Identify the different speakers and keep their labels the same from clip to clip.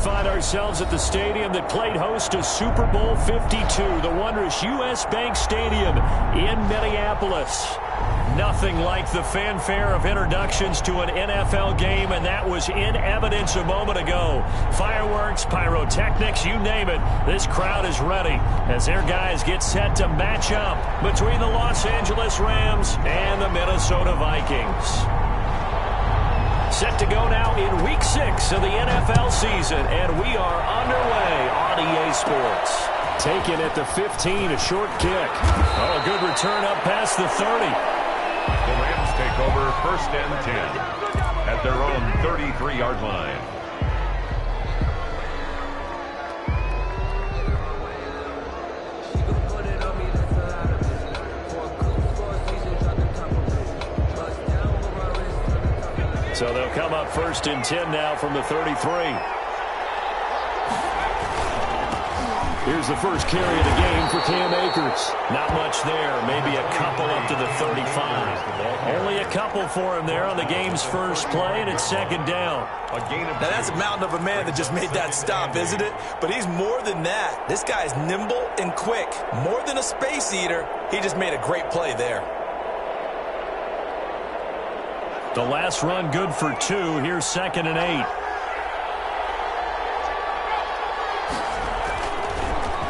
Speaker 1: find ourselves at the stadium that played host to Super Bowl 52, the wondrous U.S. Bank Stadium in Minneapolis. Nothing like the fanfare of introductions to an NFL game, and that was in evidence a moment ago. Fireworks, pyrotechnics, you name it. This crowd is ready as their guys get set to match up between the Los Angeles Rams and the Minnesota Vikings. Set to go now in Week 6 of the NFL season, and we are underway on EA Sports. Taken at the 15, a short kick. Oh, a good return up past the 30.
Speaker 2: The Rams take over 1st and 10 at their own 33-yard line.
Speaker 1: So they'll come up 1st and 10 now from the 33. Here's the first carry of the game for Cam Akers. Not much there. Maybe a couple up to the 35. Only a couple for him there on the game's first play, and it's 2nd down.
Speaker 3: Now that's a mountain of a man that just made that stop, isn't it? But he's more than that. This guy's nimble and quick. More than a space eater, he just made a great play there.
Speaker 1: The last run good for 2. Here's 2nd and 8.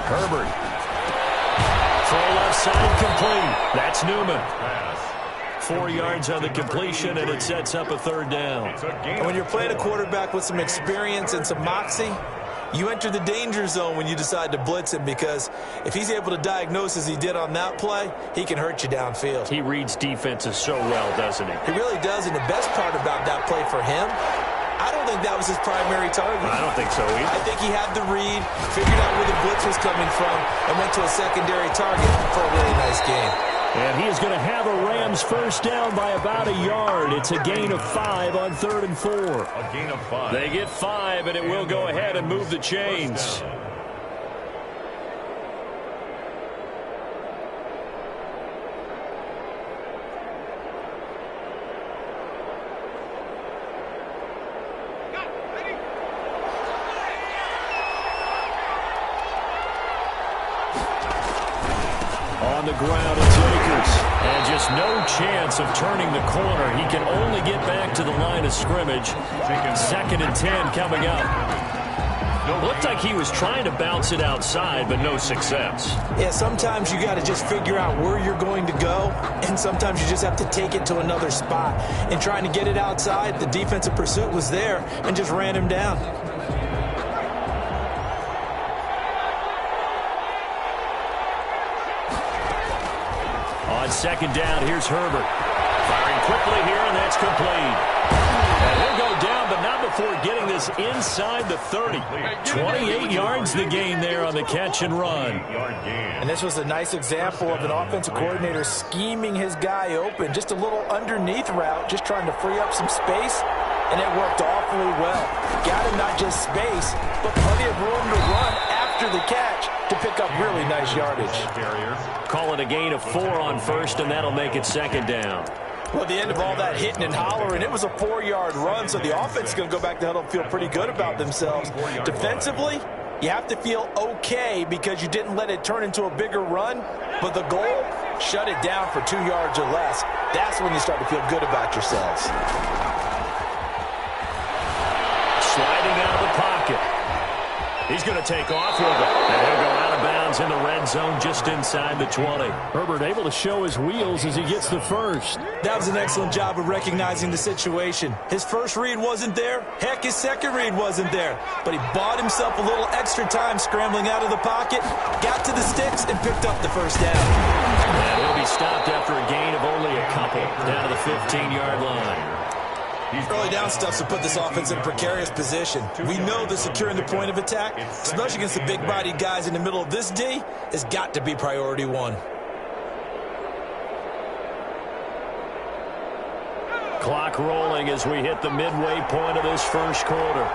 Speaker 1: Herbert. Throw left side complete. That's Newman. 4 yards on the completion, and it sets up a 3rd down.
Speaker 3: And when you're playing a quarterback with some experience and some moxie, you enter the danger zone when you decide to blitz him, because if he's able to diagnose as he did on that play, he can hurt you downfield.
Speaker 1: He reads defenses so well, doesn't he?
Speaker 3: He really does, and the best part about that play for him, I don't think that was his primary target.
Speaker 1: I don't think so either.
Speaker 3: I think he had the read, figured out where the blitz was coming from, and went to a secondary target for a really nice game.
Speaker 1: And he is going to have a Rams first down by about a yard. It's a gain of 5 on 3rd and 4.
Speaker 2: A gain of 5.
Speaker 1: They get 5, and it will go ahead and move the chains. On the ground, it's Akers. And just no chance of turning the corner. He can only get back to the line of scrimmage. 2nd and 10 coming up. Looked like he was trying to bounce it outside, but no success.
Speaker 3: Yeah, sometimes you got to just figure out where you're going to go, and sometimes you just have to take it to another spot. And trying to get it outside, the defensive pursuit was there and just ran him down.
Speaker 1: On 2nd down, here's Herbert. Firing quickly here, and that's complete. And he'll go down, but not before getting this inside the 30. 28 yards the gain there on the catch and run.
Speaker 3: And this was a nice example of an offensive coordinator scheming his guy open. Just a little underneath route, just trying to free up some space, and it worked awfully well. Got him not just space, but plenty of room to run after the catch to pick up really nice yardage.
Speaker 1: Call it a gain of 4 on 1st, and that'll make it 2nd down.
Speaker 3: Well, at the end of all that hitting and hollering, it was a 4-yard run, so the offense is going to go back to huddle and feel pretty good about themselves. Defensively, you have to feel okay because you didn't let it turn into a bigger run, but the goal, shut it down for 2 yards or less. That's when you start to feel good about yourselves.
Speaker 1: Sliding out of the pocket. He's going to take off with it. And he'll go out of bounds in the red zone just inside the 20. Herbert able to show his wheels as he gets the first.
Speaker 3: That was an excellent job of recognizing the situation. His first read wasn't there. Heck, his second read wasn't there. But he bought himself a little extra time scrambling out of the pocket, got to the sticks, and picked up the first down.
Speaker 1: And he'll be stopped after a gain of only a couple down to the 15-yard line.
Speaker 3: Early down stuff to put this offense in a precarious position. We know that securing the point of attack, especially against the big-bodied guys in the middle of this D, has got to be priority 1.
Speaker 1: Clock rolling as we hit the midway point of this first quarter.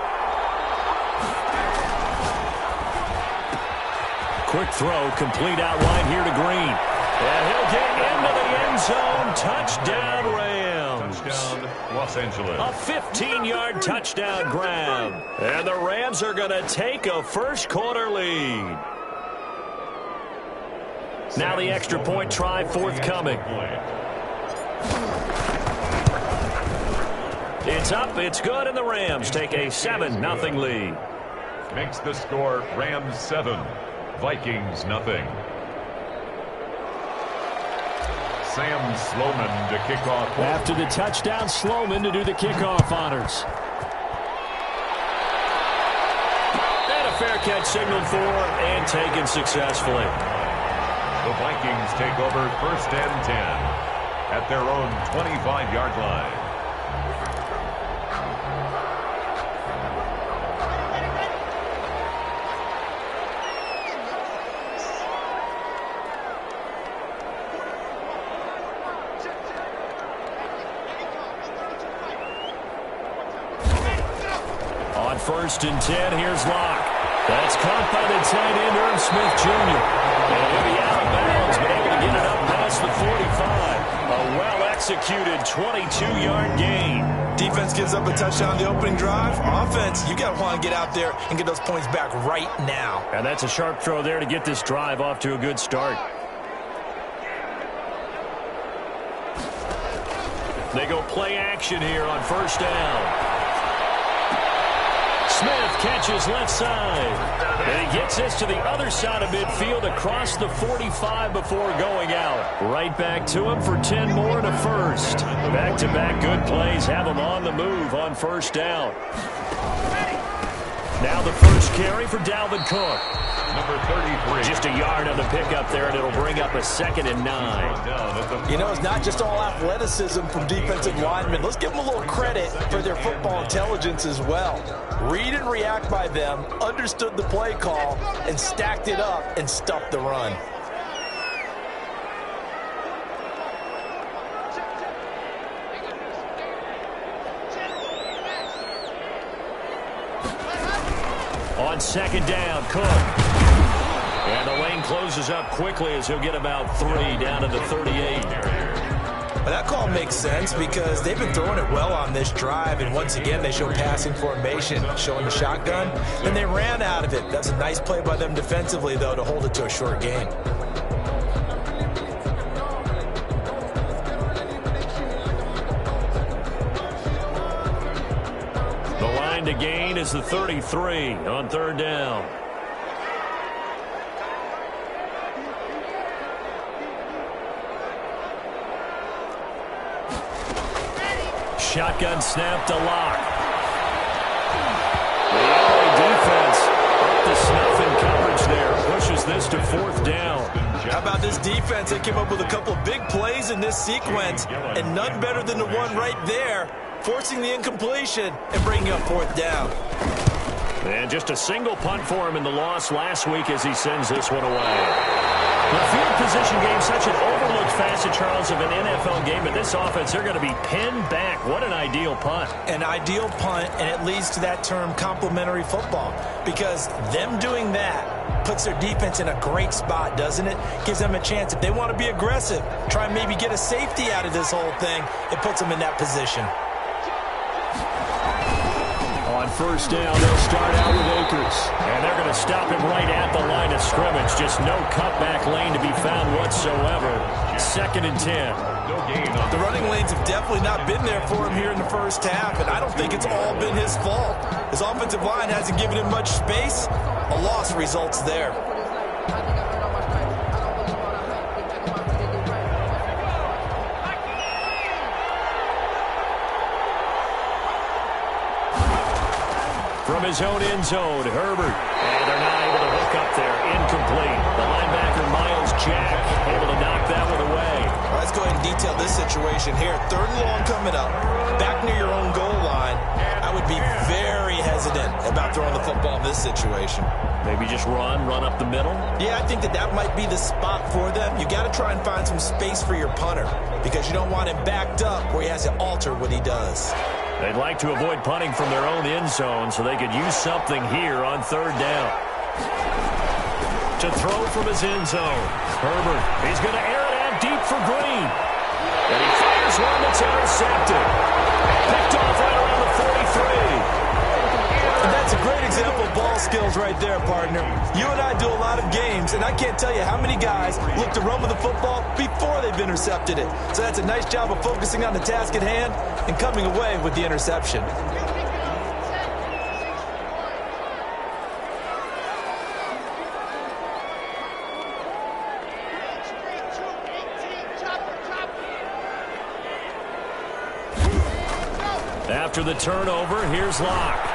Speaker 1: Quick throw, complete out wide here to Green. And he'll get into the end zone. Touchdown, Rams.
Speaker 2: Touchdown, Los Angeles.
Speaker 1: A 15-yard touchdown grab. And the Rams are going to take a first-quarter lead. Now the extra point try forthcoming. It's up, it's good, and the Rams take a 7-0 lead.
Speaker 2: Makes the score Rams 7, Vikings nothing. Sam Sloman to kick off.
Speaker 1: After the touchdown, Sloman to do the kickoff honors. And a fair catch signaled for and taken successfully.
Speaker 2: The Vikings take over 1st and 10 at their own 25-yard line.
Speaker 1: On 1st and 10, here's Locke. That's caught by the tight end, Irv Smith Jr. And he'll be out of bounds, but able to get it up past the 45. A well-executed 22-yard gain.
Speaker 3: Defense gives up a touchdown the opening drive. Offense, you got to want to get out there and get those points back right now.
Speaker 1: And that's a sharp throw there to get this drive off to a good start. They go play action here on 1st down. Smith catches left side. And he gets this to the other side of midfield across the 45 before going out. Right back to him for 10 more and a first. Back-to-back good plays have him on the move on 1st down. Now the first carry for Dalvin Cook.
Speaker 2: Number 33.
Speaker 1: Just a yard on the pickup there, and it'll bring up a 2nd and 9.
Speaker 3: You know, it's not just all athleticism from defensive linemen. Let's give them a little credit for their football intelligence as well. Read and react by them, understood the play call, and stacked it up and stuffed the run.
Speaker 1: On 2nd down, Cook. And the lane closes up quickly as he'll get about 3 down to the 38.
Speaker 3: Well, that call makes sense because they've been throwing it well on this drive, and once again they show passing formation, showing the shotgun. Then they ran out of it. That's a nice play by them defensively, though, to hold it to a short gain.
Speaker 1: The line to gain is the 33 on 3rd down. Shotgun snap to Locke. The LA defense up to snuff in coverage there. Pushes this to 4th down.
Speaker 3: How about this defense? They came up with a couple of big plays in this sequence, and none better than the one right there, forcing the incompletion and bringing up 4th down.
Speaker 1: And just a single punt for him in the loss last week as he sends this one away. The field position game, such an overlooked facet, Charles, of an NFL game. But this offense, they're going to be pinned back. What an ideal punt.
Speaker 3: An ideal punt, and it leads to that term complementary football. Because them doing that puts their defense in a great spot, doesn't it? Gives them a chance. If they want to be aggressive, try and maybe get a safety out of this whole thing, it puts them in that position.
Speaker 1: On 1st down, they'll start out with Akers. And they're going to stop him right at the line of scrimmage. Just no cutback lane to be found whatsoever. 2nd and 10.
Speaker 3: The running lanes have definitely not been there for him here in the first half, and I don't think it's all been his fault. His offensive line hasn't given him much space. A loss results there.
Speaker 1: From his own end zone, Herbert. And they're not able to hook up there. Incomplete. The linebacker, Miles Jack, able to knock that one away.
Speaker 3: All right, let's go ahead and detail this situation here. 3rd and long coming up. Back near your own goal line. I would be very hesitant about throwing the football in this situation.
Speaker 1: Maybe just run up the middle?
Speaker 3: Yeah, I think that might be the spot for them. You got to try and find some space for your punter because you don't want him backed up where he has to alter what he does.
Speaker 1: They'd like to avoid punting from their own end zone so they could use something here on 3rd down. To throw from his end zone. Herbert, he's going to air it out deep for Green. And he fires one that's intercepted. Picked off right around the 43.
Speaker 3: And that's a great example of ball skills right there, partner. You and I do a lot of games, and I can't tell you how many guys look to run with the football before they've intercepted it. So that's a nice job of focusing on the task at hand and coming away with the interception.
Speaker 1: After the turnover, here's Locke.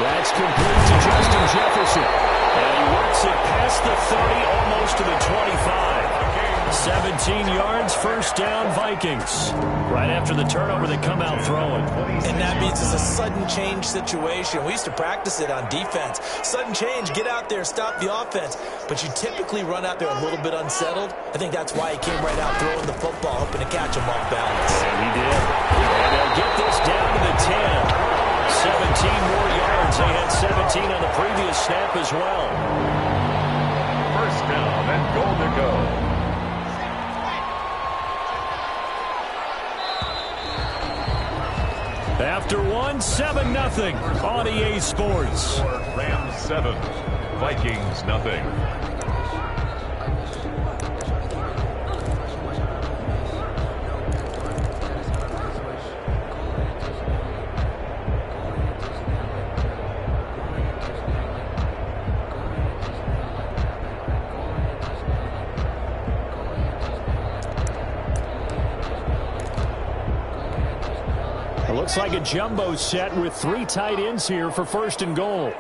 Speaker 1: That's complete to Justin Jefferson. And he works it past the 30, almost to the 25. 17 yards, first down, Vikings. Right after the turnover, they come out throwing.
Speaker 3: And that means it's a sudden change situation. We used to practice it on defense. Sudden change, get out there, stop the offense. But you typically run out there a little bit unsettled. I think that's why he came right out throwing the football, hoping to catch him off balance.
Speaker 1: And he did. And they'll get this down to the 10. 17 more yards. They had 17 on the previous snap as well.
Speaker 2: First down and goal to go.
Speaker 1: After one, 7-0 on EA Sports.
Speaker 2: Rams 7, Vikings nothing.
Speaker 1: It looks like a jumbo set with 3 tight ends here for first and goal.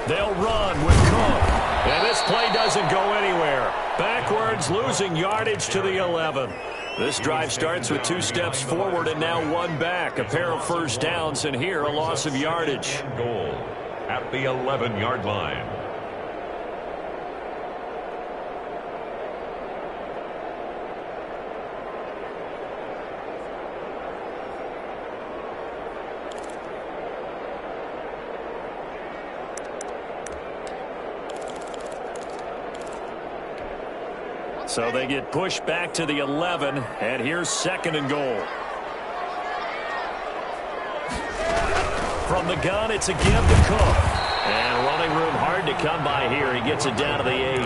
Speaker 1: They'll run with Cook. And this play doesn't go anywhere. Backwards, losing yardage to the 11. This drive starts with 2 steps forward and now 1 back. A pair of first downs, and here a loss of yardage.
Speaker 2: Goal at the 11-yard line.
Speaker 1: So they get pushed back to the 11, and here's second and goal. From the gun, it's a give to Cook. And running room hard to come by here. He gets it down to the 8.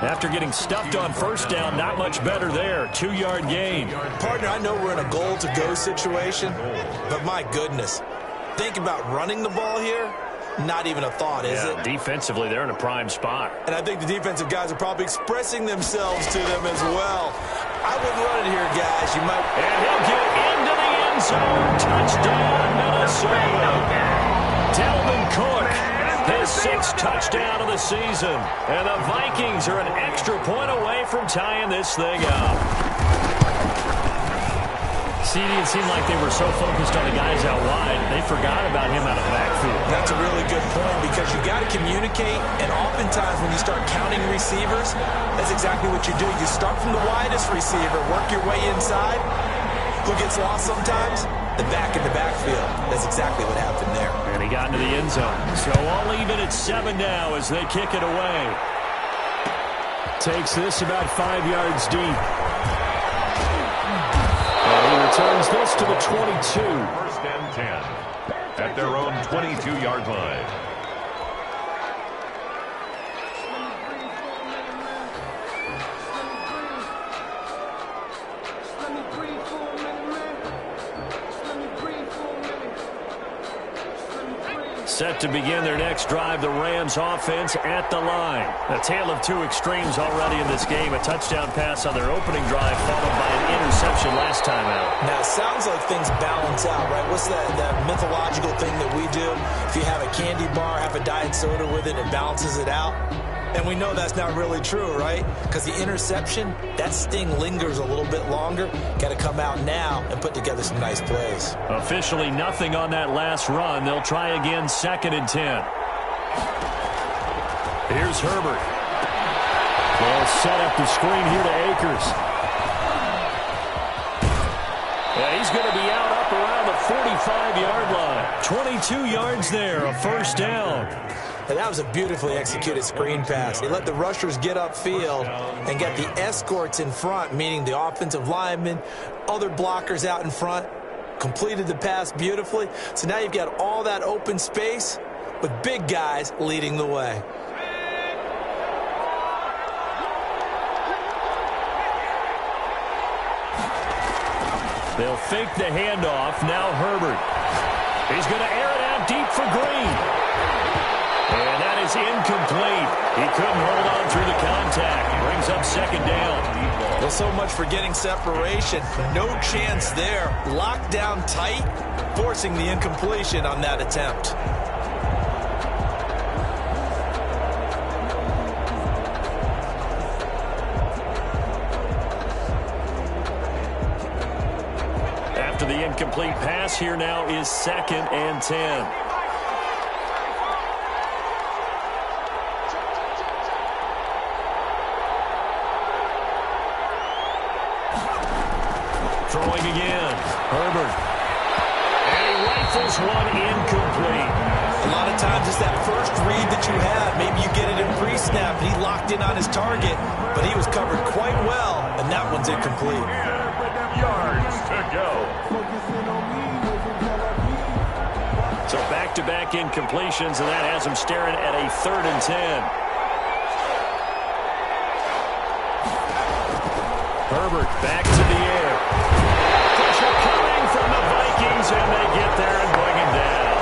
Speaker 1: After getting stuffed on first down, not much better there. 2-yard gain.
Speaker 3: Partner, I know we're in a goal-to-go situation, but my goodness, think about running the ball here. Not even a thought, is it?
Speaker 1: Defensively, they're in a prime spot.
Speaker 3: And I think the defensive guys are probably expressing themselves to them as well. I wouldn't run it here, guys. You might.
Speaker 1: And he'll get into the end zone. Touchdown, Minnesota. Dalvin Cook, his 6th touchdown of the season. And the Vikings are an extra point away from tying this thing up. CD, it seemed like they were so focused on the guys out wide, they forgot about him out of the backfield.
Speaker 3: That's a really good point because you got to communicate, and oftentimes when you start counting receivers, that's exactly what you do. You start from the widest receiver, work your way inside. Who gets lost sometimes? The back in the backfield. That's exactly what happened there.
Speaker 1: And he got into the end zone. So all even at 7 now as they kick it away. Takes this about 5 yards deep. He returns this to the 22.
Speaker 2: First and 10 at their own 22-yard line.
Speaker 1: Set to begin their next drive, the Rams offense at the line. A tale of 2 extremes already in this game. A touchdown pass on their opening drive followed by an interception last time out.
Speaker 3: Now, it sounds like things balance out, right? What's that mythological thing that we do? If you have a candy bar, have a diet soda with it, it balances it out. And we know that's not really true, right? Because the interception, that sting lingers a little bit longer. Got to come out now and put together some nice plays.
Speaker 1: Officially nothing on that last run. They'll try again, 2nd and 10. Here's Herbert. They'll set up the screen here to Akers. Yeah, he's going to be out up around the 45-yard line. 22 yards there, a first down.
Speaker 3: And that was a beautifully executed screen pass. He let the rushers get upfield and get the escorts in front, meaning the offensive linemen, other blockers out in front, completed the pass beautifully. So now you've got all that open space with big guys leading the way.
Speaker 1: They'll fake the handoff. Now Herbert. He's going to air it out deep for Green. And that is incomplete. He couldn't hold on through the contact. Brings up second down.
Speaker 3: Well, so much for getting separation. No chance there. Locked down tight, forcing the incompletion on that attempt.
Speaker 1: After the incomplete pass, here now is 2nd and 10. Throwing again. Herbert. And he rifles one incomplete.
Speaker 3: A lot of times it's that first read that you have. Maybe you get it in pre-snap, and he locked in on his target, but he was covered quite well, and that one's incomplete.
Speaker 2: Yards to go.
Speaker 1: So back-to-back incompletions, and that has him staring at a 3rd and 10. Herbert back to the air. Pressure coming from the Vikings, and they get there and bring him down.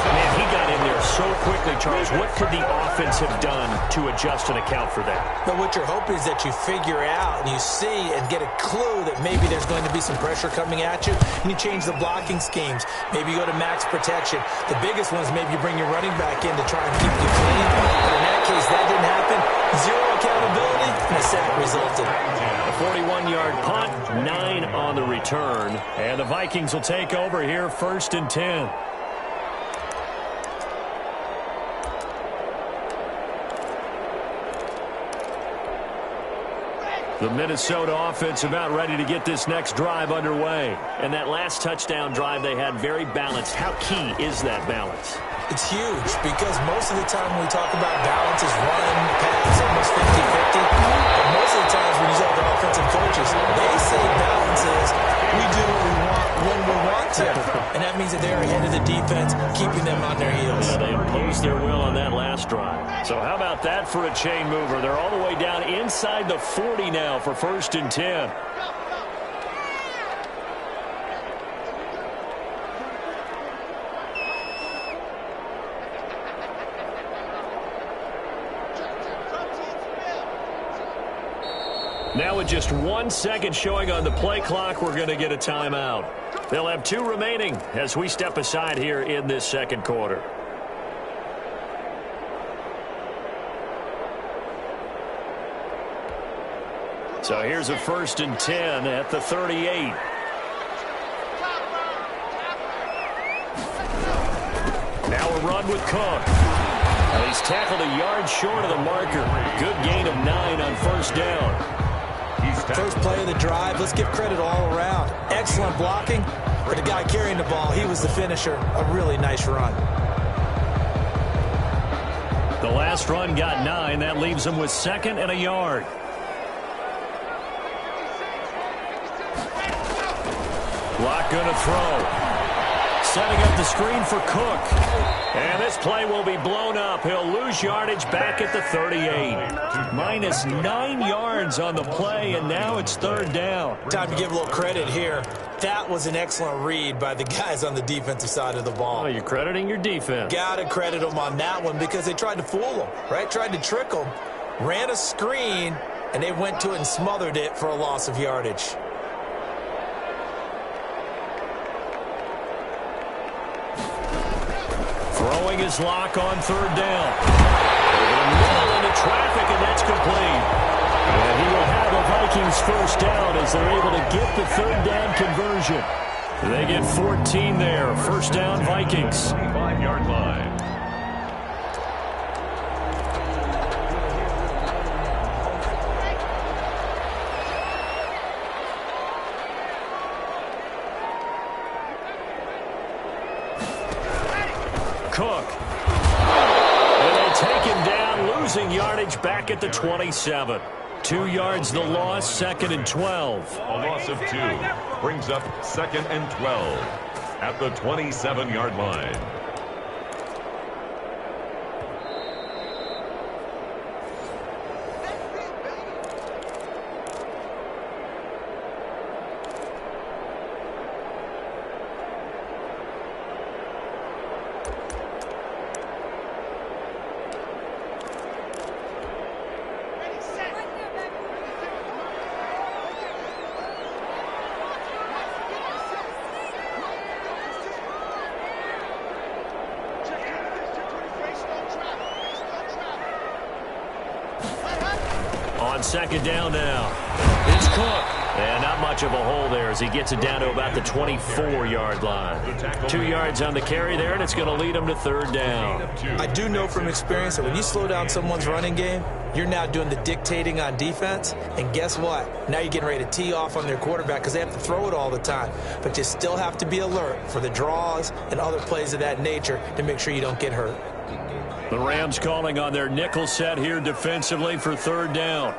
Speaker 1: Man, he got in there so quickly, Charles. What could the offense have done to adjust and account for that?
Speaker 3: But what you're hoping is that you figure out and you see and get a clue that maybe there's going to be some pressure coming at you, and you change the blocking schemes. Maybe you go to max protection. The biggest one is maybe you bring your running back in to try and keep you clean. But in that case, that didn't happen. Zero accountability, and a sack resulted.
Speaker 1: A 41-yard punt, 9 on the return. And the Vikings will take over here, 1st and 10. The Minnesota offense about ready to get this next drive underway. And that last touchdown drive they had very balanced. How key is that balance?
Speaker 3: It's huge because most of the time when we talk about balance is run, pass, almost 50-50. But most of the times when you talk to offensive coaches, they say balance is we do what we want when we want to. And that means that they're ahead of the defense, keeping them on their heels.
Speaker 1: Yeah, they imposed their will on that last drive. So how about that for a chain mover? They're all the way down inside the 40 now for 1st and 10. Now with just 1 second showing on the play clock, we're going to get a timeout. They'll have 2 remaining as we step aside here in this second quarter. So here's a 1st and 10 at the 38. Now a run with Cook. Well, he's tackled a yard short of the marker. Good gain of 9 on 1st down.
Speaker 3: First play of the drive, let's give credit all around. Excellent blocking. For the guy carrying the ball, he was the finisher. A really nice run.
Speaker 1: The last run got 9. That leaves him with 2nd and a yard. Lock going to throw. Setting up the screen for Cook. And this play will be blown up. He'll lose yardage back at the 38. Minus 9 yards on the play, and now it's 3rd down.
Speaker 3: Time to give a little credit here. That was an excellent read by the guys on the defensive side of the ball.
Speaker 1: Oh, you're crediting your defense.
Speaker 3: Got to credit them on that one because they tried to fool them, right? Tried to trick them. Ran a screen, and they went to it and smothered it for a loss of yardage.
Speaker 1: Throwing his lock on 3rd down. Over the middle into traffic, and that's complete. And he will have a Vikings 1st down as they're able to get the 3rd down conversion. They get 14 there. 1st down, Vikings.
Speaker 2: 5-yard line.
Speaker 1: Cook. losing yardage back at the 27. 2 yards the loss, 2nd and 12.
Speaker 2: A loss of 2 brings up 2nd and 12 at the 27-yard line.
Speaker 1: On 2nd down now. It's Cook. And not much of a hole there as he gets it down to about the 24-yard line. 2 yards on the carry there, and it's going to lead him to 3rd down.
Speaker 3: I do know from experience that when you slow down someone's running game, you're now doing the dictating on defense. And guess what? Now you're getting ready to tee off on their quarterback because they have to throw it all the time. But you still have to be alert for the draws and other plays of that nature to make sure you don't get hurt.
Speaker 1: The Rams calling on their nickel set here defensively for 3rd down.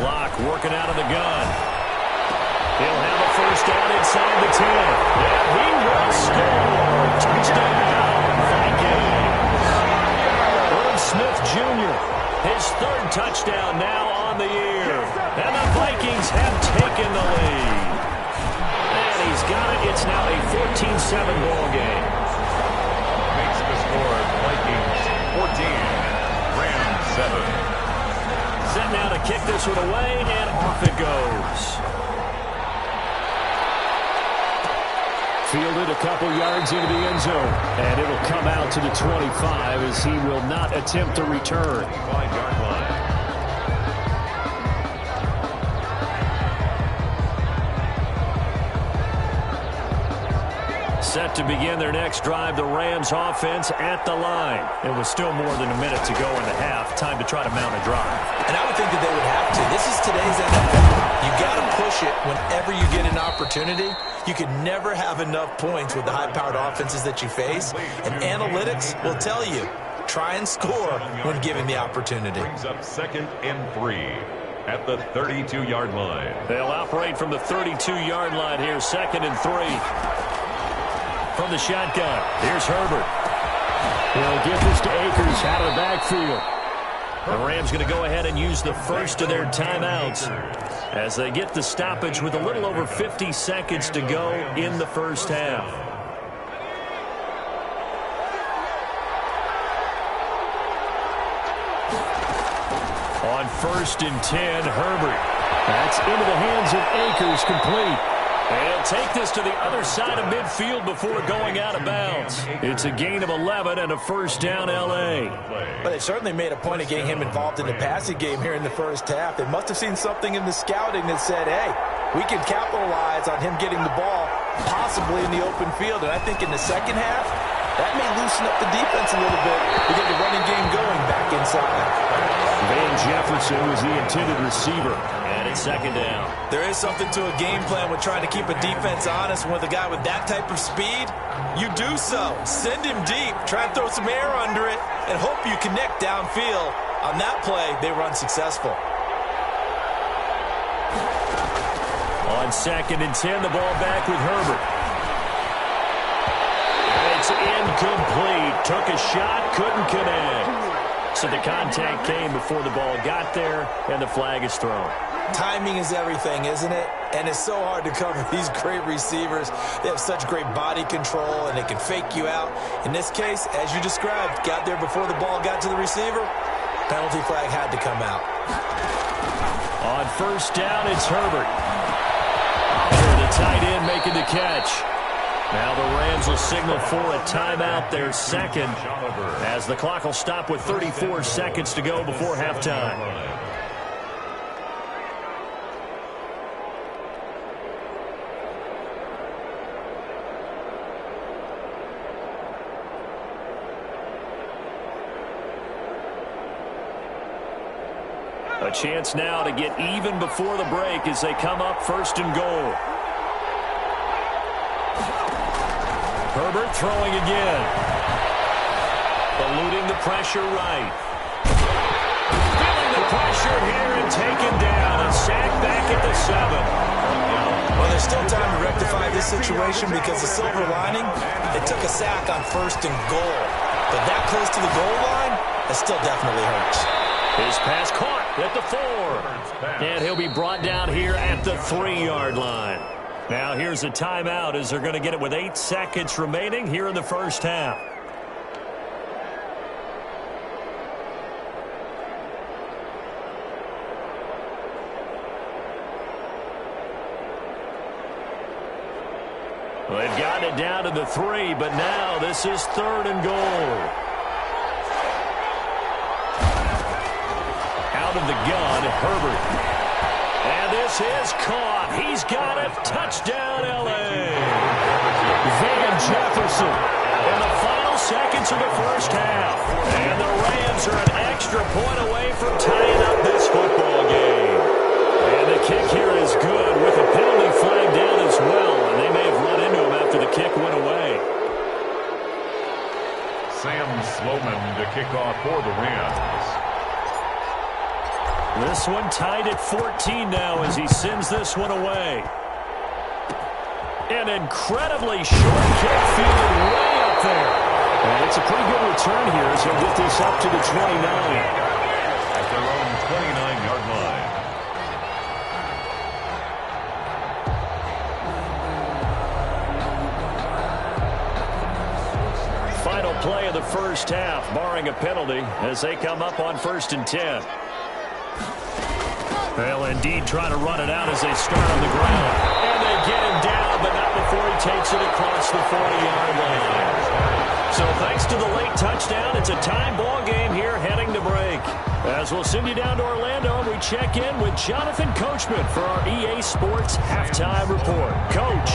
Speaker 1: Block working out of the gun. He'll have a 1st down inside the 10. And he will score. Touchdown, Vikings. Irv Smith Jr., his 3rd touchdown now on the year. And the Vikings have taken the lead. He's got it. It's now a 14-7 ball game.
Speaker 2: Makes the score Vikings 14, Rams 7.
Speaker 1: Set now to kick this one away, and off it goes. Fielded a couple yards into the end zone, and it'll come out to the 25 as he will not attempt to return.
Speaker 2: 5-yard line.
Speaker 1: Set to begin their next drive, the Rams offense at the line. It was still more than a minute to go in the half. Time to try to mount a drive.
Speaker 3: And I would think that they would have to. This is today's NFL. You got to push it whenever you get an opportunity. You can never have enough points with the high-powered offenses that you face. And analytics will tell you, try and score when given the opportunity.
Speaker 2: Brings up 2nd and 3 at the 32-yard line.
Speaker 1: They'll operate from the 32-yard line here, 2nd and 3. From the shotgun, here's Herbert. He'll give this to Akers out of the backfield. The Rams going to go ahead and use the first of their timeouts as they get the stoppage with a little over 50 seconds to go in the first half. On 1st and 10, Herbert. That's into the hands of Akers, complete. And he'll take this to the other side of midfield before going out of bounds. It's a gain of 11 and a 1st down, L.A.
Speaker 3: But they certainly made a point of getting him involved in the passing game here in the first half. They must have seen something in the scouting that said, hey, we can capitalize on him getting the ball possibly in the open field. And I think in the second half, that may loosen up the defense a little bit to get the running game going back inside.
Speaker 1: Van Jefferson was the intended receiver. And it's 2nd down.
Speaker 3: There is something to a game plan with trying to keep a defense honest. With a guy with that type of speed, you do so. Send him deep. Try and throw some air under it and hope you connect downfield. On that play, they run successful.
Speaker 1: On 2nd and 10, the ball back with Herbert. It's incomplete. Took a shot, couldn't connect. So the contact came before the ball got there, and the flag is thrown.
Speaker 3: Timing is everything, isn't it? And it's so hard to cover these great receivers. They have such great body control, and they can fake you out. In this case, as you described, got there before the ball got to the receiver. Penalty flag had to come out.
Speaker 1: On 1st down, it's Herbert. The tight end making the catch. Now the Rams will signal for a timeout, their 2nd, as the clock will stop with 34 seconds to go before halftime. A chance now to get even before the break as they come up 1st and goal. Herbert throwing again. Eluding the pressure right. Feeling the pressure here and taken down. A sack back at the 7.
Speaker 3: Well, there's still time to rectify this situation because the silver lining, they took a sack on 1st and goal. But that close to the goal line, it still definitely hurts.
Speaker 1: His pass caught at the 4. And he'll be brought down here at the 3-yard line. Now here's a timeout as they're going to get it with 8 seconds remaining here in the first half. Well, they've gotten it down to the 3, but now this is 3rd and goal. Out of the gun, Herbert. And this is caught. He's got it. Touchdown, L.A. Van Jefferson in the final seconds of the first half. And the Rams are an extra point away from tying up this football game. And the kick here is good with a penalty flag down as well. And they may have run into him after the kick went away.
Speaker 2: Sam Sloman to kick off for the Rams.
Speaker 1: This one tied at 14 now as he sends this one away. An incredibly short kick fielded way up there. And it's a pretty good return here as he'll get this up to the 29.
Speaker 2: At their own 29-yard line.
Speaker 1: Final play of the first half, barring a penalty, as they come up on 1st and 10. They'll indeed try to run it out as they start on the ground. And they get him down, but not before he takes it across the 40-yard line. So thanks to the late touchdown, it's a tie ball game here heading to break. As we'll send you down to Orlando, we check in with Jonathan Coachman for our EA Sports Halftime Report. Coach,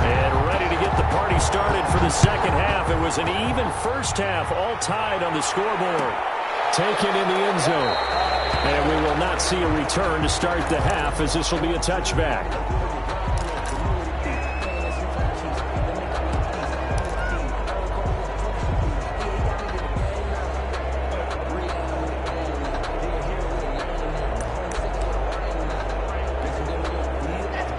Speaker 1: and ready to get the party started for the second half. It was an even first half, all tied on the scoreboard. Taken in the end zone. And we will not see a return to start the half as this will be a touchback.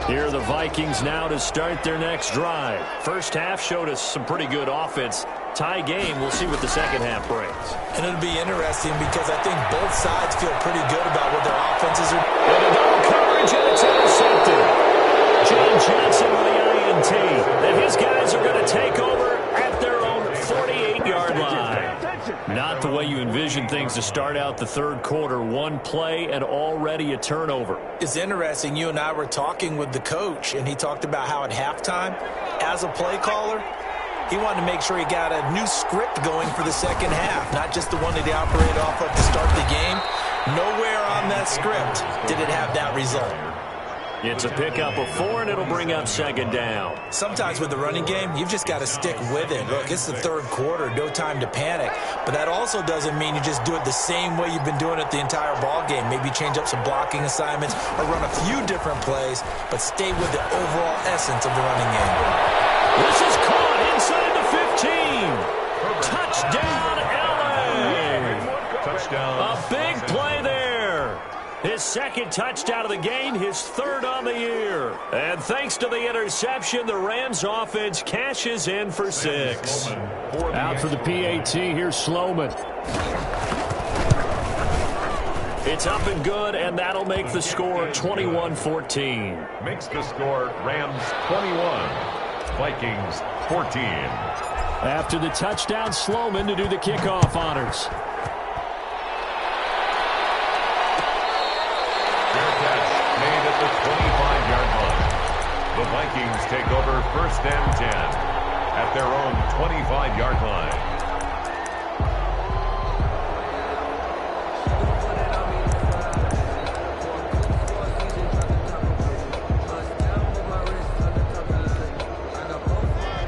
Speaker 1: Here are the Vikings now to start their next drive. First half showed us some pretty good offense. Tie game, we'll see what the second half brings.
Speaker 3: And it'll be interesting because I think both sides feel pretty good about what their offenses are.
Speaker 1: And a double coverage, and it's intercepted. John Johnson with the INT. And his guys are going to take over at their own 48-yard line. Not the way you envision things to start out the third quarter. One play and already a turnover.
Speaker 3: It's interesting. You and I were talking with the coach, and he talked about how at halftime, as a play caller, he wanted to make sure he got a new script going for the second half, not just the one that he operated off of to start the game. Nowhere on that script did it have that result.
Speaker 1: It's a pickup of 4, and it'll bring up second down.
Speaker 3: Sometimes with the running game, you've just got to stick with it. Look, it's the third quarter, no time to panic. But that also doesn't mean you just do it the same way you've been doing it the entire ball game. Maybe change up some blocking assignments or run a few different plays, but stay with the overall essence of the running game.
Speaker 1: This is caught inside the 15. Touchdown, LA.
Speaker 2: Touchdown.
Speaker 1: A big play there. His second touchdown of the game, his third on the year. And thanks to the interception, the Rams offense cashes in for 6. Out for the PAT, here's Sloman. It's up and good, and that'll make the score 21-14.
Speaker 2: Makes the score Rams 21, Vikings 14.
Speaker 1: After the touchdown, Sloman to do the kickoff honors.
Speaker 2: Made at the 25-yard line. The Vikings take over 1st and 10 at their own 25-yard line.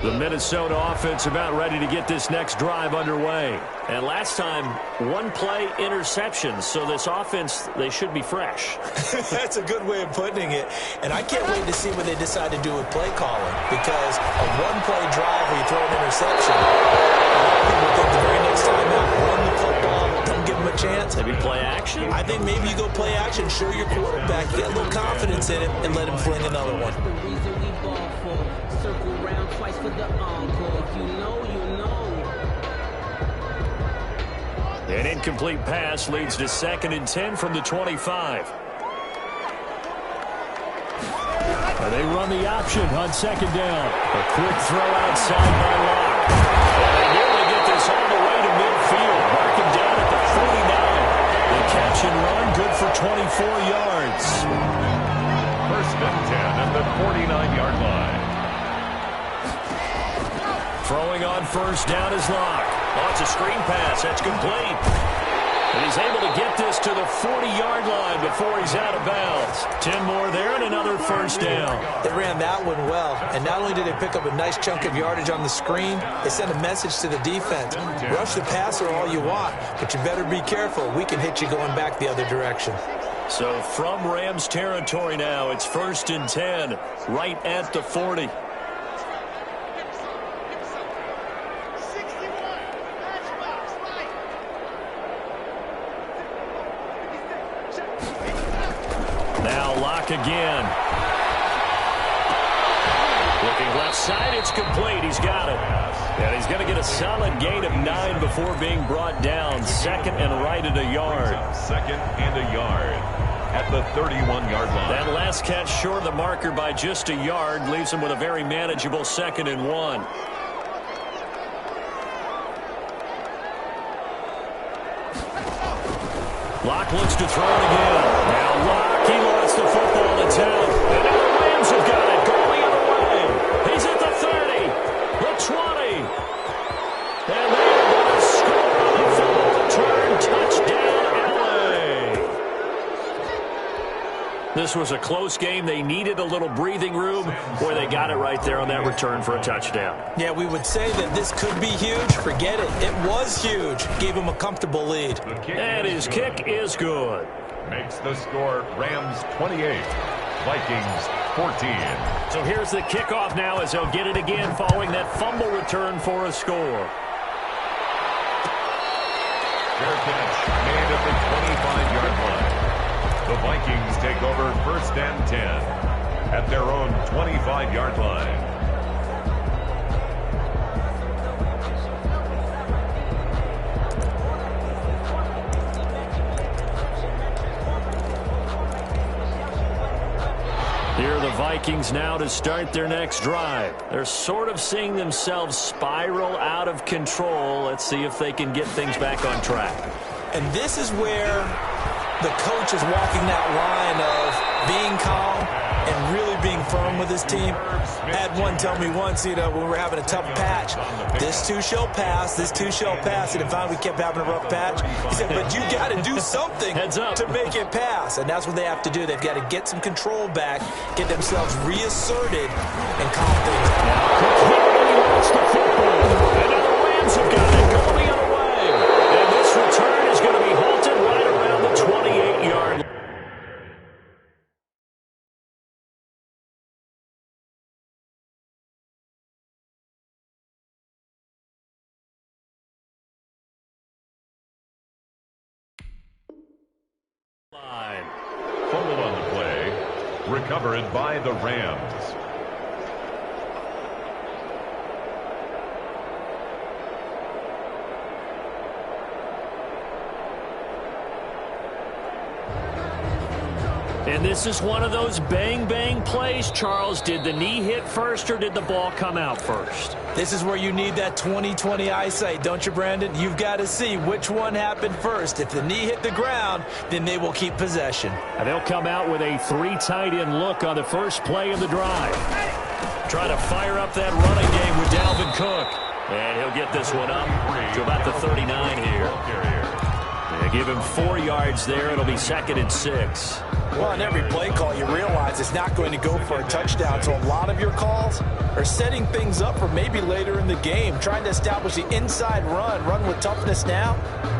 Speaker 1: The Minnesota offense about ready to get this next drive underway. And last time, one play interception. So this offense, they should be fresh.
Speaker 3: That's a good way of putting it. And I can't wait to see what they decide to do with play calling. Because a one-play drive where you throw an interception, people think the very next time out, run the football, don't give them a chance.
Speaker 1: Maybe play action?
Speaker 3: I think maybe you go play action, show your quarterback, get a little confidence in him, and let him fling another one.
Speaker 1: An incomplete pass leads to 2nd and 10 from the 25. They run the option on 2nd down. A quick throw outside by Locke. They nearly get this all the way to midfield. Mark him down at the 49. The catch and run, good for 24 yards.
Speaker 2: 1st and 10 at the 49-yard line.
Speaker 1: Throwing on 1st down is Locke. Oh, it's a screen pass. That's complete. And he's able to get this to the 40-yard line before he's out of bounds. 10 more there and another 1st down.
Speaker 3: They ran that one well. And not only did they pick up a nice chunk of yardage on the screen, they sent a message to the defense. Rush the passer all you want, but you better be careful. We can hit you going back the other direction.
Speaker 1: So from Rams territory now, it's 1st and 10, right at the 40. Now Locke again. Looking left side, it's complete. He's got it. And he's going to get a solid gain of 9 before being brought down. 2nd and right at a yard.
Speaker 2: 2nd and a yard at the 31-yard line.
Speaker 1: That last catch short of the marker by just a yard leaves him with a very manageable 2nd and 1. Locke looks to throw it again. Now Locke, he lost the football to town. And now the Rams have got it going the other way. He's at the 30, the 20. And they are going to score on the fumble return. Touchdown, LA. This was a close game. They needed a little breathing room. Boy, they got it right there on that return for a touchdown.
Speaker 3: Yeah, we would say that this could be huge. Forget it. It was huge. Gave him a comfortable lead.
Speaker 1: And his kick is good.
Speaker 2: Makes the score Rams 28, Vikings 14.
Speaker 1: So here's the kickoff now as they'll get it again following that fumble return for a score.
Speaker 2: Fair catch made at the 25-yard line. The Vikings take over 1st and 10 at their own 25-yard line.
Speaker 1: Here are the Vikings now to start their next drive. They're sort of seeing themselves spiral out of control. Let's see if they can get things back on track.
Speaker 3: And this is where the coach is walking that line of being calm and really being firm with his team. I had one tell me once, when we were having a tough patch, this too shall pass, this too shall pass. And if finally we kept having a rough patch, he said, but you got to do something to make it pass. And that's what they have to do. They've got to get some control back, get themselves reasserted, and calm things down.
Speaker 1: The football. And now the Rams have got it going the other way. And this return is going to be halted right around the 28-yard line.
Speaker 2: Fumble on the play, recovered by the Rams.
Speaker 1: And this is one of those bang-bang plays, Charles. Did the knee hit first or did the ball come out first?
Speaker 3: This is where you need that 20/20 eyesight, don't you, Brandon? You've got to see which one happened first. If the knee hit the ground, then they will keep possession.
Speaker 1: And they'll come out with a 3 tight end look on the first play of the drive. Trying to fire up that running game with Dalvin Cook. And he'll get this one up to about the 39 here. Give him 4 yards there. It'll be 2nd and 6.
Speaker 3: Well, on every play call, you realize it's not going to go for a touchdown. So a lot of your calls are setting things up for maybe later in the game, trying to establish the inside run with toughness now,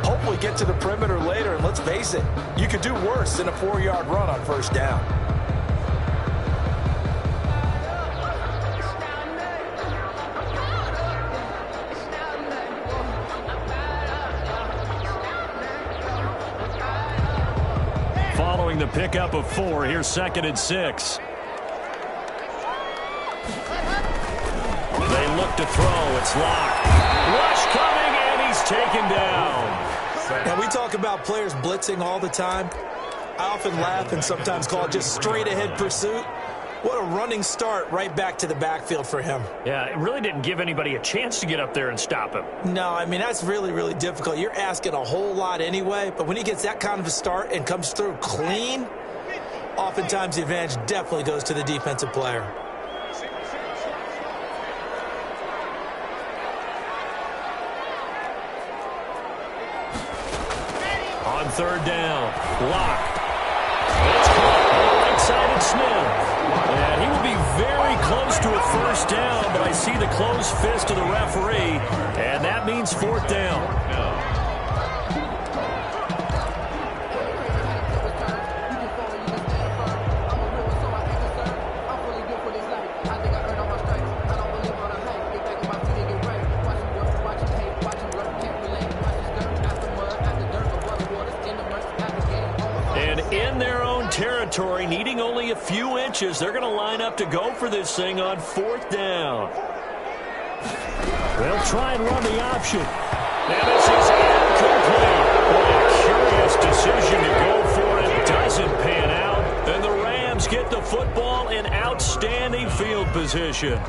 Speaker 3: hopefully get to the perimeter later. And let's face it, you could do worse than a 4-yard run on 1st down.
Speaker 1: Following the pickup of 4, here's 2nd and 6. They look to throw. It's locked. Rush coming, and he's taken down.
Speaker 3: Now, we talk about players blitzing all the time. I often laugh and sometimes call it just straight-ahead pursuit. What a running start right back to the backfield for him.
Speaker 1: Yeah, it really didn't give anybody a chance to get up there and stop him.
Speaker 3: No, I mean, that's really, really difficult. You're asking a whole lot anyway, but when he gets that kind of a start and comes through clean, oftentimes the advantage definitely goes to the defensive player.
Speaker 1: On 3rd down, Locke. It's caught on the right side of Smith. And he will be very close to a 1st down, but I see the closed fist of the referee, and that means 4th down. And in their own territory, needing only a few inches, they're going to line up to go for this thing on 4th down. They'll try and run the option. And this is incomplete. A curious decision to go for it. Doesn't pan out. And the Rams get the football in outstanding field position.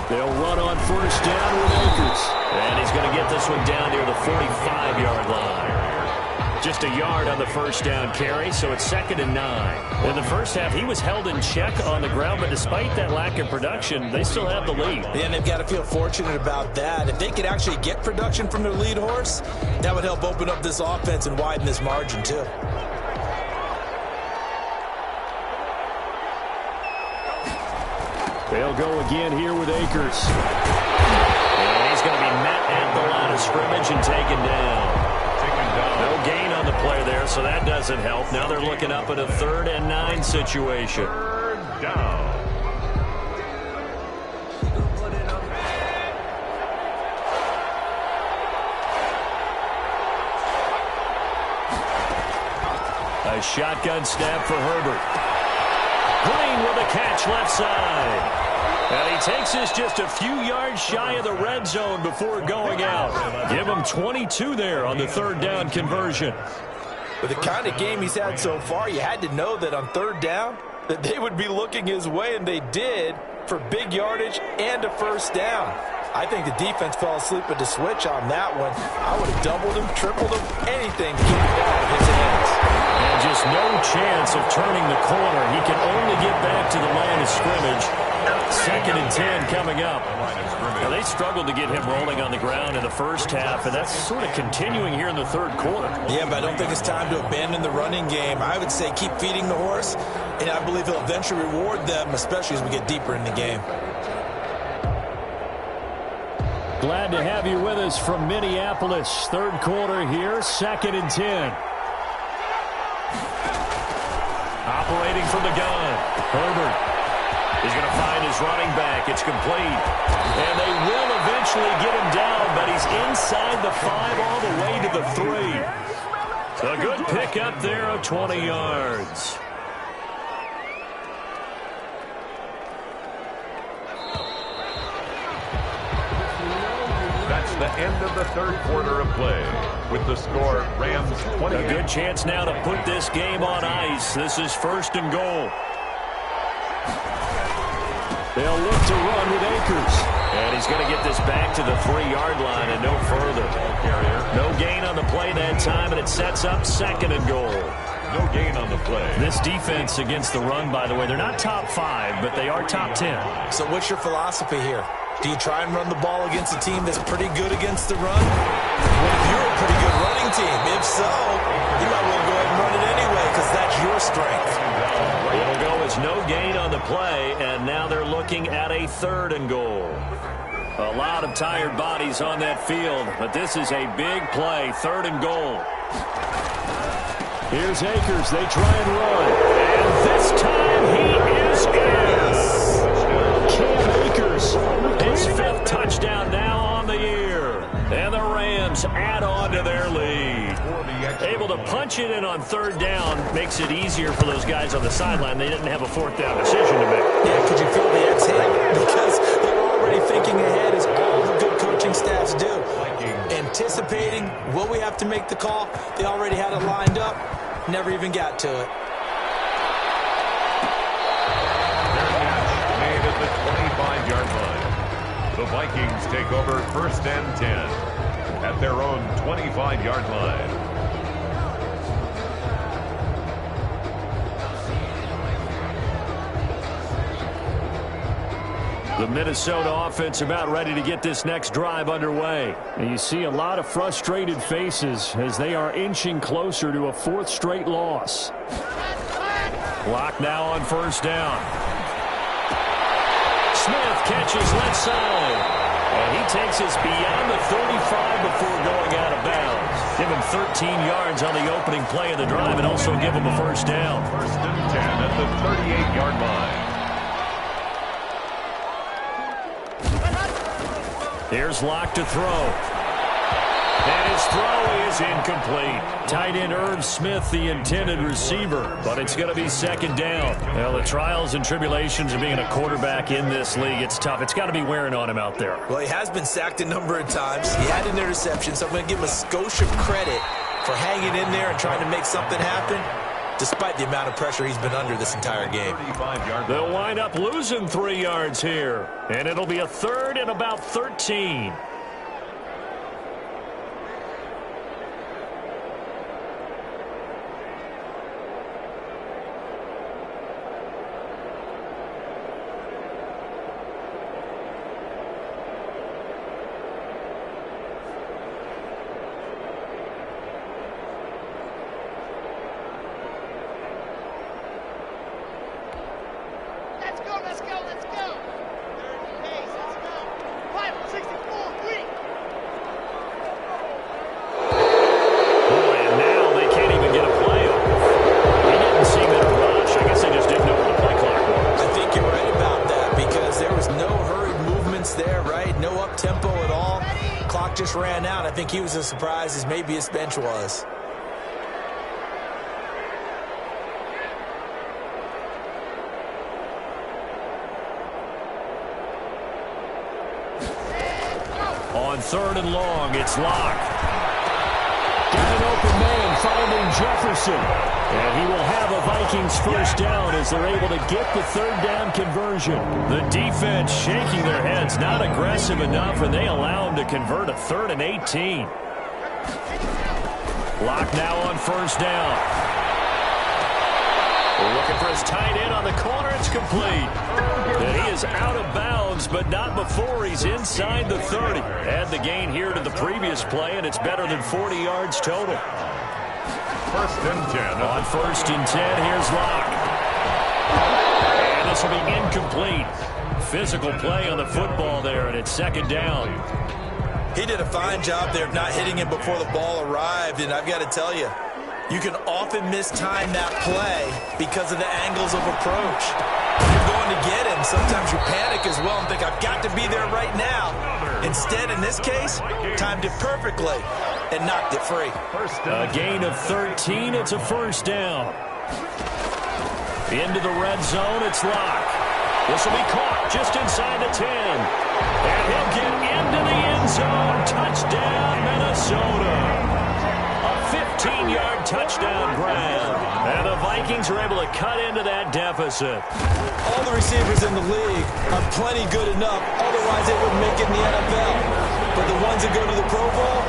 Speaker 1: They'll run on 1st down with Akers. And he's going to get this one down near the 45-yard line. Just a yard on the 1st down carry, so it's 2nd and 9. In the first half, he was held in check on the ground, but despite that lack of production, they still have the lead.
Speaker 3: And they've got to feel fortunate about that. If they could actually get production from their lead horse, that would help open up this offense and widen this margin, too.
Speaker 1: They'll go again here with Akers. And he's going to be met at the line of scrimmage and taken down. No gain on the play there, so that doesn't help. Now they're looking up at a 3rd and 9 situation.
Speaker 2: 3rd down.
Speaker 1: A shotgun snap for Herbert. Green with a catch left side. And he takes this just a few yards shy of the red zone before going out. Give him 22 there on the 3rd down conversion.
Speaker 3: With the kind of game he's had so far, you had to know that on 3rd down that they would be looking his way, and they did, for big yardage and a 1st down. I think the defense fell asleep at the switch on that one. I would have doubled him, tripled him, anything to keep it out of his hands.
Speaker 1: And just no chance of turning the corner. He can only get back to the line of scrimmage. 2nd and 10 coming up. Now, they struggled to get him rolling on the ground in the first half, and that's sort of continuing here in the 3rd quarter.
Speaker 3: Yeah, but I don't think it's time to abandon the running game. I would say keep feeding the horse, and I believe he'll eventually reward them, especially as we get deeper in the game.
Speaker 1: Glad to have you with us from Minneapolis. 3rd quarter here, 2nd and 10. Operating from the gun, Herbert. He's going to find his running back. It's complete. And they will eventually get him down, but he's inside the 5 all the way to the 3. A good pick up there of 20 yards.
Speaker 2: That's the end of the 3rd quarter of play. With the score, Rams 20.
Speaker 1: A good chance now to put this game on ice. This is 1st and goal. They'll look to run with Akers. And he's going to get this back to the 3-yard line and no further. No gain on the play that time, and it sets up 2nd and goal.
Speaker 2: No gain on the play.
Speaker 1: This defense against the run, by the way, they're not top 5, but they are top 10.
Speaker 3: So what's your philosophy here? Do you try and run the ball against a team that's pretty good against the run? Well, if you're a pretty good running team, if so, you might want to go ahead and run it anyway because that's your strength.
Speaker 1: It'll go as no gain on the play, and now they're looking at a 3rd and goal. A lot of tired bodies on that field, but this is a big play, 3rd and goal. Here's Akers. They try and run. And this time he is in. Cam Akers, his 5th touchdown now on the year. And the Rams add on to their lead. Able to punch it in on 3rd down makes it easier for those guys on the sideline. They didn't have a 4th down decision to make.
Speaker 3: Yeah, could you feel the exhale? Because they're already thinking ahead as all the good coaching staffs do. Anticipating, will we have to make the call? They already had it lined up. Never even got to it.
Speaker 2: Made at the 25-yard line. The Vikings take over 1st and 10 at their own 25-yard line.
Speaker 1: The Minnesota offense about ready to get this next drive underway. And you see a lot of frustrated faces as they are inching closer to a 4th straight loss. Clock now on 1st down. Smith catches left side. And he takes us beyond the 35 before going out of bounds. Give him 13 yards on the opening play of the drive and also give him a 1st down.
Speaker 2: 1st and 10 at the 38-yard line.
Speaker 1: Here's Locke to throw. And his throw is incomplete. Tight end Irv Smith, the intended receiver, but it's going to be 2nd down. Well, the trials and tribulations of being a quarterback in this league, it's tough. It's got to be wearing on him out there.
Speaker 3: Well, he has been sacked a number of times. He had an interception, so I'm going to give him a skosh of credit for hanging in there and trying to make something happen, despite the amount of pressure he's been under this entire game.
Speaker 1: They'll wind up losing 3 yards here, and it'll be a 3rd and about 13.
Speaker 3: Just ran out. I think he was as surprised as maybe his bench was.
Speaker 1: On 3rd and long, it's Locke. Got an open man finding Jefferson. And he will have a Vikings 1st down as they're able to get the 3rd down conversion. The defense shaking their heads, not aggressive enough, and they allow him to convert a 3rd and 18. Locke now on 1st down. We're looking for his tight end on the corner. It's complete. And he is out of bounds, but not before he's inside the 30. Add the gain here to the previous play, and it's better than 40 yards total.
Speaker 2: 1st and 10.
Speaker 1: On 1st and 10, here's Locke. And this will be incomplete. Physical play on the football there, and it's 2nd down.
Speaker 3: He did a fine job there of not hitting him before the ball arrived, and I've got to tell you, you can often mistime that play because of the angles of approach. You're going to get him. Sometimes you panic as well and think, I've got to be there right now. Instead, in this case, timed it perfectly and knocked it free.
Speaker 1: A gain of 13. It's a 1st down. Into the red zone, it's Locke. This will be caught just inside the 10. And he'll get into the end zone. Touchdown, Minnesota. A 15-yard touchdown grab. And the Vikings are able to cut into that deficit.
Speaker 3: All the receivers in the league are plenty good enough. Otherwise, they wouldn't make it in the NFL. But the ones that go to the Pro Bowl,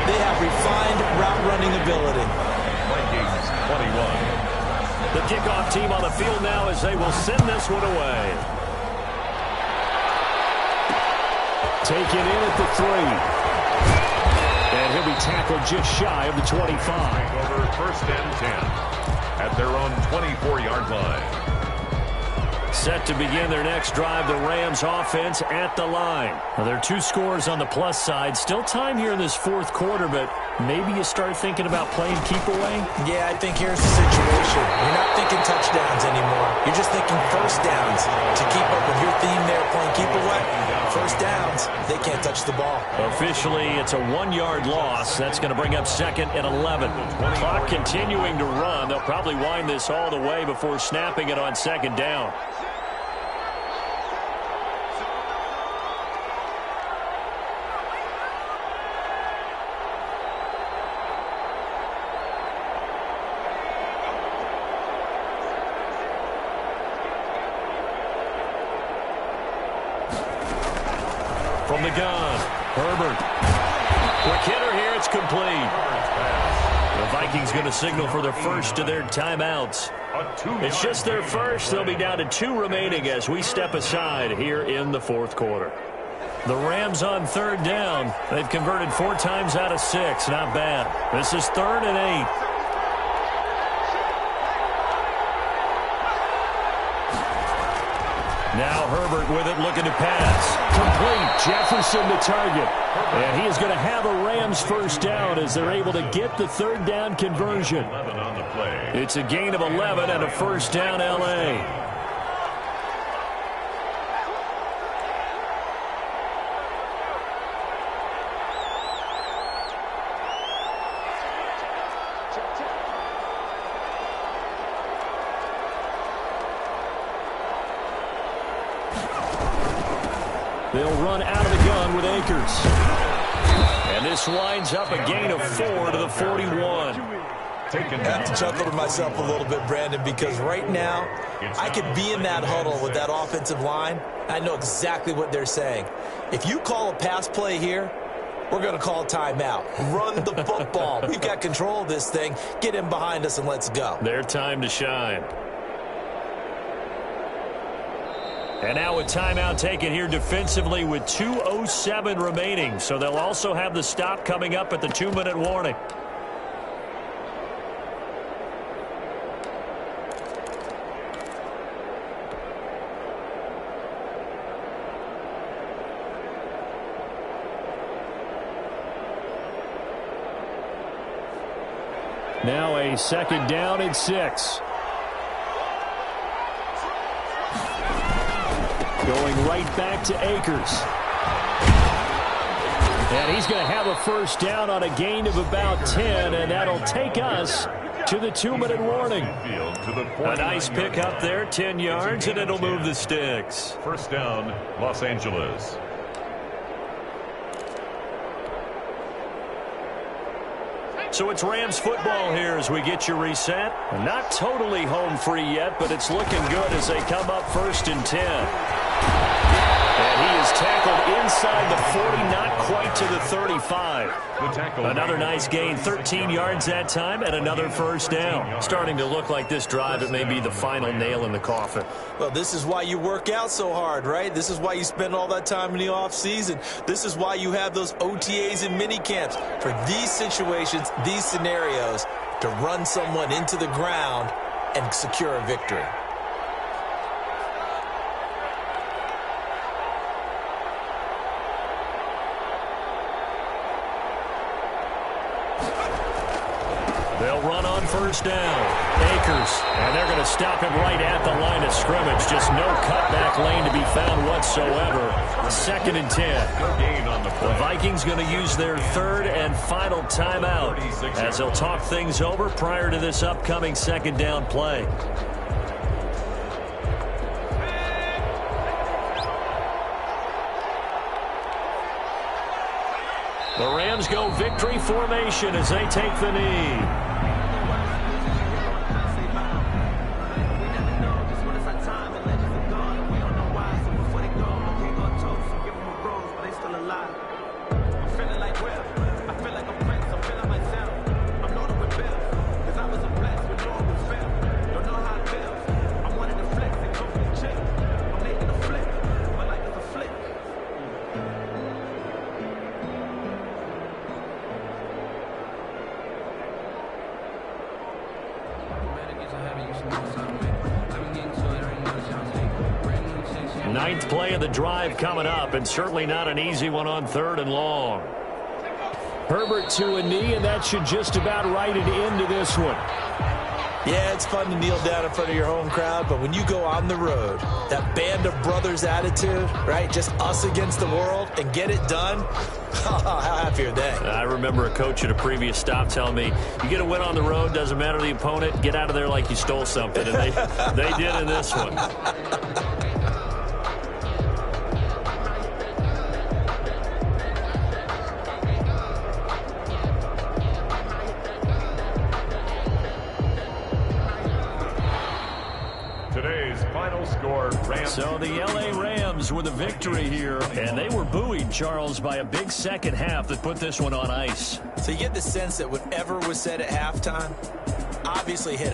Speaker 3: they have refined route running ability.
Speaker 2: Vikings 21.
Speaker 1: The kickoff team on the field now as they will send this one away. Taken in at the 3. And he'll be tackled just shy of the 25.
Speaker 2: Over first and 10 at their own 24-yard line.
Speaker 1: Set to begin their next drive, the Rams offense at the line. Now, there are 2 scores on the plus side. Still time here in this fourth quarter, but maybe you start thinking about playing keep away?
Speaker 3: Yeah, I think here's the situation. You're not thinking touchdowns anymore. You're just thinking first downs. To keep up with your theme there, playing keep away, first downs, they can't touch the ball.
Speaker 1: Officially, it's a 1-yard loss. That's going to bring up second and 11. Clock continuing to run. They'll probably wind this all the way before snapping it on second down. From the gun, Herbert. Quick hitter here, it's complete. The Vikings going to signal for the first of their timeouts. It's just their first. They'll be down to 2 remaining as we step aside here in the fourth quarter. The Rams on third down. They've converted 4 times out of 6. Not bad. This is 3rd and 8. Now Herbert with it, looking to pass. Complete. Jefferson the target. And he is going to have a Rams first down as they're able to get the third down conversion. It's a gain of 11 and a first down, L.A. They'll run out of the gun with Akers. And this winds up a gain of 4 to the 41.
Speaker 3: I have to chuckle to myself a little bit, Brandon, because right now I could be in that huddle with that offensive line. I know exactly what they're saying. If you call a pass play here, we're going to call timeout. Run the football. We've got control of this thing. Get in behind us and let's go.
Speaker 1: Their time to shine. And now a timeout taken here defensively with 2:07 remaining. So they'll also have the stop coming up at the 2-minute warning. Now a second down and 6. Going right back to Akers. And he's going to have a first down on a gain of about 10, and that'll take us to the 2-minute warning. A nice pick up there, 10 yards, and it'll move the sticks.
Speaker 2: First down, Los Angeles.
Speaker 1: So it's Rams football here as we get you reset. Not totally home free yet, but it's looking good as they come up 1st and 10. And he is tackled inside the 40, not quite to the 35. Another nice gain, 13 yards that time, and another first down. Starting to look like this drive, it may be the final nail in the coffin.
Speaker 3: Well, this is why you work out so hard, right? This is why you spend all that time in the offseason. This is why you have those OTAs and mini camps. For these situations, these scenarios, to run someone into the ground and secure a victory.
Speaker 1: They'll run on first down. Akers, and they're going to stop him right at the line of scrimmage. Just no cutback lane to be found whatsoever. 2nd and 10. The Vikings going to use their 3rd and final timeout as they'll talk things over prior to this upcoming 2nd down play. The Rams go victory formation as they take the knee. Ninth play of the drive coming up, and certainly not an easy one on 3rd and long. Herbert to a knee, and that should just about write it into this one.
Speaker 3: Yeah, it's fun to kneel down in front of your home crowd, but when you go on the road, that band of brothers attitude, right, just us against the world, and get it done, how happy are they?
Speaker 1: I remember a coach at a previous stop telling me, you get a win on the road, doesn't matter the opponent, get out of there like you stole something, and they did in this one. So the L.A. Rams with a victory here, and they were buoyed, Charles, by a big second half that put this one on ice.
Speaker 3: So you get the sense that whatever was said at halftime obviously hit